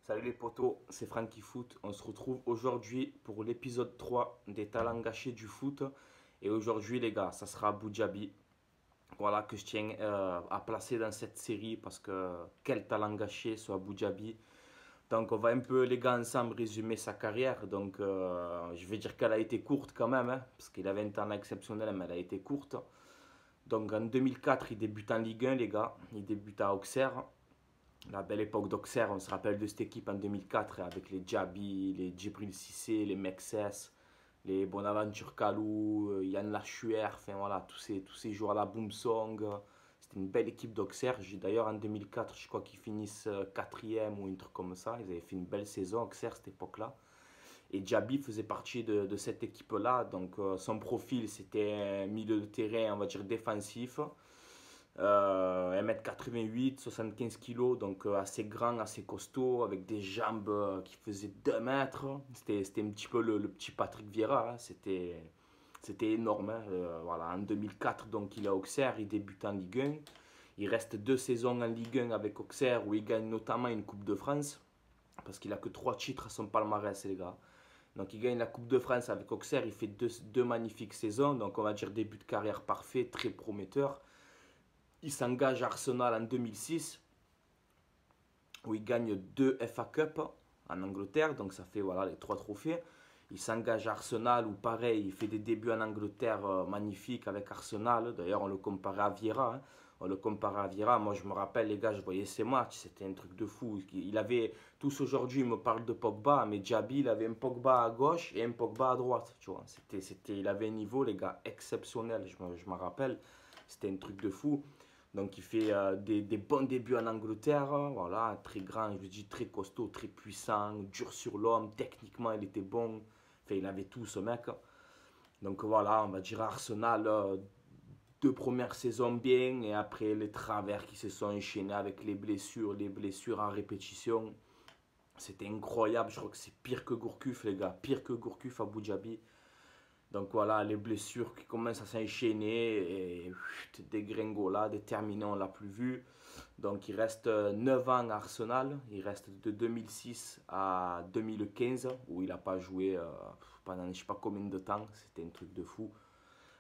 Salut les potos, c'est Franky Foot. On se retrouve aujourd'hui pour l'épisode 3 des talents gâchés du foot. Et aujourd'hui les gars, ça sera Abu Dhabi. Voilà que je tiens à placer dans cette série parce que quel talent gâché ce Abu Dhabi. Donc on va un peu les gars ensemble résumer sa carrière. Donc je vais dire qu'elle a été courte quand même, hein, parce qu'il avait un talent exceptionnel mais elle a été courte. Donc en 2004 il débute en Ligue 1 les gars, il débute à Auxerre. La belle époque d'Auxerre, on se rappelle de cette équipe en 2004 avec les Djabi, les Djibril Cissé, les Mexès, les Bonaventure Kalou, Yann Lachuer, enfin voilà, tous ces joueurs là, Boomsong. C'était une belle équipe d'Auxerre. D'ailleurs en 2004, je crois qu'ils finissent quatrième ou un truc comme ça. Ils avaient fait une belle saison Auxerre cette époque-là. Et Djabi faisait partie de cette équipe-là. Donc son profil, c'était un milieu de terrain, on va dire défensif. 1m88, 75 kg, donc assez grand, assez costaud, avec des jambes qui faisaient 2 mètres. C'était un petit peu le petit Patrick Vieira, hein. C'était énorme, hein. Voilà. En 2004, donc, il est à Auxerre, il débute en Ligue 1. Il reste 2 saisons en Ligue 1 avec Auxerre, où il gagne notamment une Coupe de France, parce qu'il a que 3 titres à son palmarès, les gars. Donc il gagne la Coupe de France avec Auxerre, il fait deux magnifiques saisons, donc on va dire début de carrière parfait, très prometteur. Il s'engage à Arsenal en 2006, où il gagne 2 FA Cup en Angleterre, donc ça fait voilà, les 3 trophées. Il s'engage à Arsenal, où pareil, il fait des débuts en Angleterre magnifiques avec Arsenal. D'ailleurs, on le comparait à Vieira, hein. On le comparait à Vieira. Moi, je me rappelle, les gars, je voyais ses matchs, c'était un truc de fou. Il avait, tous aujourd'hui, ils me parlent de Pogba, mais Djabi, il avait un Pogba à gauche et un Pogba à droite, tu vois. Il avait un niveau, les gars, exceptionnel, je me rappelle. C'était un truc de fou. Donc il fait des bons débuts en Angleterre, voilà, très grand, je dis très costaud, très puissant, dur sur l'homme, techniquement il était bon, enfin il avait tout ce mec. Donc voilà, on va dire Arsenal, 2 premières saisons bien, et après les travers qui se sont enchaînés avec les blessures en répétition. C'était incroyable, je crois que c'est pire que Gourcuff les gars, pire que Gourcuff à Abu Dhabi. Donc voilà, les blessures qui commencent à s'enchaîner et dégringolade, terminé, on ne l'a plus vu. Donc il reste 9 ans à Arsenal, il reste de 2006 à 2015 où il n'a pas joué pendant je ne sais pas combien de temps, c'était un truc de fou.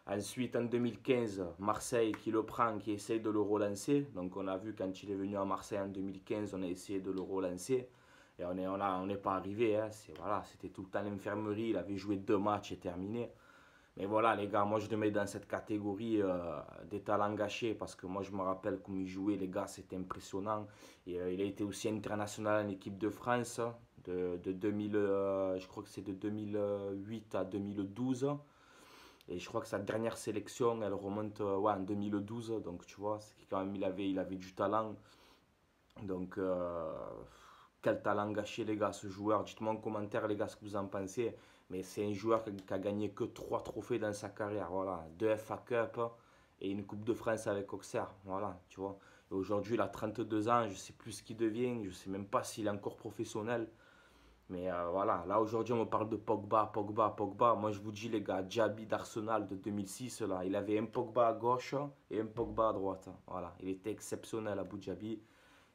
Ensuite en 2015, Marseille qui le prend, qui essaye de le relancer. Donc on a vu quand il est venu à Marseille en 2015, on a essayé de le relancer. Et on n'est pas arrivé, hein. Voilà, c'était tout le temps l'infirmerie, il avait joué 2 matchs et terminé. Mais voilà les gars, moi je le mets dans cette catégorie des talents gâchés parce que moi je me rappelle comme il jouait, les gars, c'était impressionnant. Et il a été aussi international en équipe de France de 2000, je crois que c'est de 2008 à 2012. Et je crois que sa dernière sélection, elle remonte ouais, en 2012. Donc tu vois, c'est quand même il avait du talent. Donc quel talent gâché les gars, ce joueur. Dites-moi en commentaire les gars ce que vous en pensez. Mais c'est un joueur qui a gagné que 3 trophées dans sa carrière. Voilà, 2 FA Cup et une Coupe de France avec Auxerre. Voilà, tu vois. Et aujourd'hui, il a 32 ans, je ne sais plus ce qu'il devient. Je ne sais même pas s'il est encore professionnel. Mais voilà, là aujourd'hui, on me parle de Pogba, Pogba, Pogba. Moi, je vous dis, les gars, Djabi d'Arsenal de 2006, là, il avait un Pogba à gauche et un Pogba à droite. Voilà, il était exceptionnel à Abu Dhabi.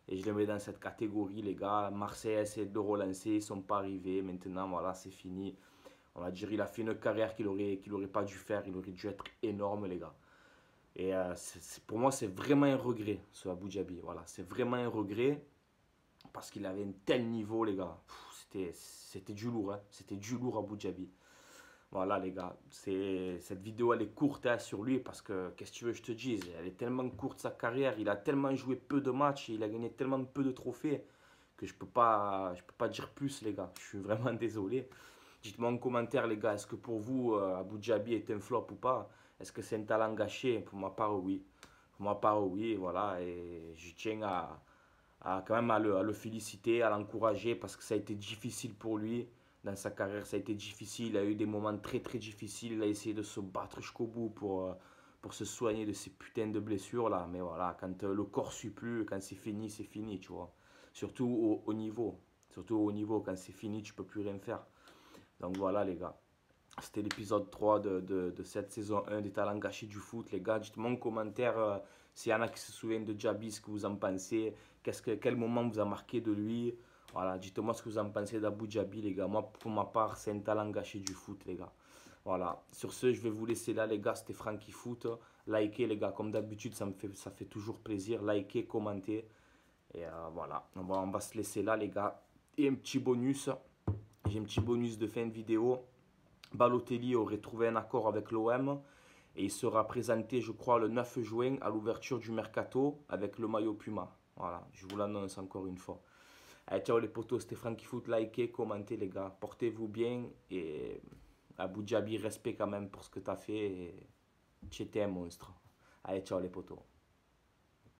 Et je le mets dans cette catégorie, les gars. Marseille essaie de relancer, ils ne sont pas arrivés. Maintenant, voilà, c'est fini. On va dire il a fait une carrière qu'il aurait pas dû faire. Il aurait dû être énorme, les gars. Et pour moi, c'est vraiment un regret, ce Abu Dhabi. Voilà, c'est vraiment un regret. Parce qu'il avait un tel niveau, les gars. C'était du lourd, hein. C'était du lourd à Abu Dhabi. Voilà, les gars. Cette vidéo, elle est courte hein, sur lui. Parce que, qu'est-ce que tu veux que je te dise? Elle est tellement courte, sa carrière. Il a tellement joué peu de matchs. Et il a gagné tellement peu de trophées. Que je peux pas dire plus, les gars. Je suis vraiment désolé. Dites-moi en commentaire, les gars, est-ce que pour vous, Abu Dhabi est un flop ou pas? Est-ce que c'est un talent gâché? Pour ma part, oui. Pour ma part, oui, voilà. Et je tiens quand même à le féliciter, à l'encourager parce que ça a été difficile pour lui. Dans sa carrière, ça a été difficile. Il a eu des moments très très difficiles. Il a essayé de se battre jusqu'au bout pour se soigner de ces putains de blessures là. Mais voilà, quand le corps suit plus, quand c'est fini, tu vois. Surtout au niveau. Surtout au niveau, quand c'est fini, tu peux plus rien faire. Donc voilà les gars, c'était l'épisode 3 de cette saison 1 des talents gâchés du foot. Les gars, dites-moi en commentaire s'il y en a qui se souviennent de Djabi, ce que vous en pensez, quel moment vous a marqué de lui. Voilà, dites-moi ce que vous en pensez d'Abu Dhabi, les gars. Moi, pour ma part, c'est un talent gâché du foot, les gars. Voilà, sur ce, je vais vous laisser là, les gars. C'était Francky Foot. Likez, les gars, comme d'habitude, ça fait toujours plaisir. Likez, commentez. Et voilà, on va se laisser là, les gars. Et un petit bonus. J'ai un petit bonus de fin de vidéo. Balotelli aurait trouvé un accord avec l'OM. Et il sera présenté, je crois, le 9 juin à l'ouverture du Mercato avec le maillot Puma. Voilà, je vous l'annonce encore une fois. Allez, ciao les potos, c'était Francky Foot. Likez, commentez les gars. Portez-vous bien. Et Abu Dhabi, respect quand même pour ce que tu as fait. Tu étais un monstre. Allez, ciao les potos.